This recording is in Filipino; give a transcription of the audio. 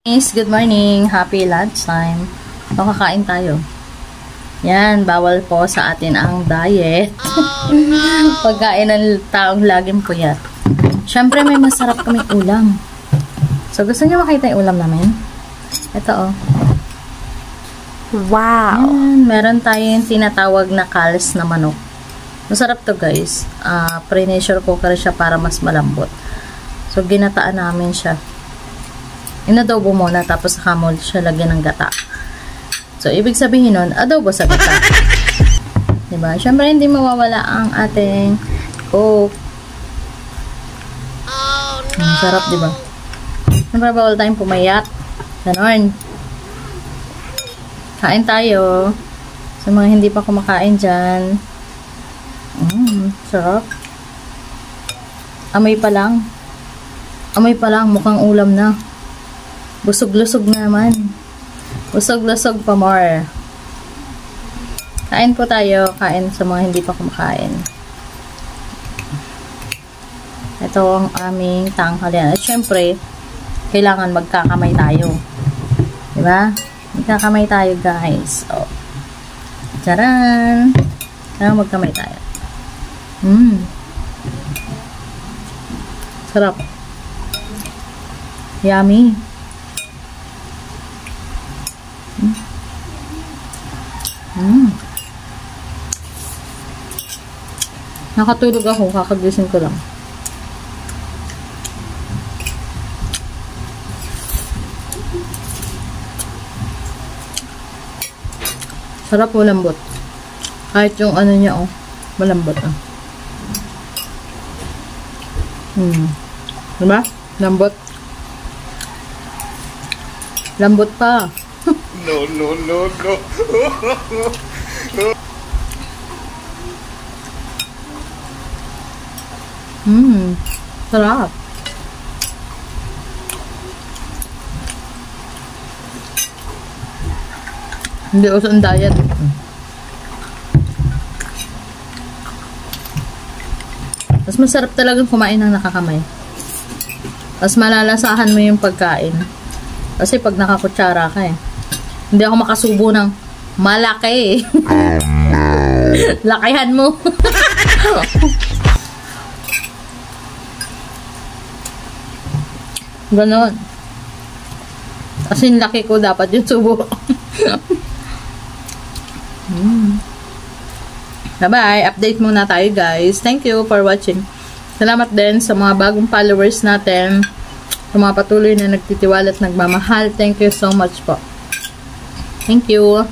Guys, good morning. Happy lunchtime. So, kakain tayo. Yan, bawal po sa atin ang diet. Pagkain ng taong laging puyat. Siyempre, may masarap kaming ulam. So, gusto niyo makita yung ulam namin? Ito, oh. Wow! Yan, meron tayong tinatawag na kalis na manok. Masarap to, guys. Pre-pressure cooker siya para mas malambot. So, ginataan namin siya. Inadobo muna, tapos nakamold siya, lagyan ng gata. So, ibig sabihin nun, adobo sa gata. Diba? Siyempre, hindi mawawala ang ating coke. Oh, no! Sarap, diba? Siyempre, bawal tayong pumayat. Ganon. Kain tayo. Sa mga hindi pa kumakain dyan. Sarap. Amoy pa lang. Amoy pa lang, mukhang ulam na. Busog-lusog naman. Busog-lusog pa more. Kain po tayo. Kain sa mga hindi pa kumakain. Ito ang aming tanghalian. At syempre, kailangan magkakamay tayo. Diba? Magkakamay tayo, guys. Oh. Tcharan! Kailangan magkamay tayo. Sarap. Yummy. Nakatulog ako, kakagising ko lang. Sarap, malambot. Kahit yung ano niya, oh, malambot, oh. Diba? Lambot. Lambot pa. No. Sarap. Hindi uso ang diet. Mas masarap talagang kumain ng nakakamay. Mas malalasahan mo yung pagkain. Kasi pag nakakutsara ka eh. Hindi ako makasubo ng malaki. Lakihan mo. Ganon. Kasi laki ko, dapat yung subo. Bye-bye. Update muna tayo, guys. Thank you for watching. Salamat din sa mga bagong followers natin. Sa mga patuloy na nagtitiwala at nagmamahal. Thank you so much po. Thank you.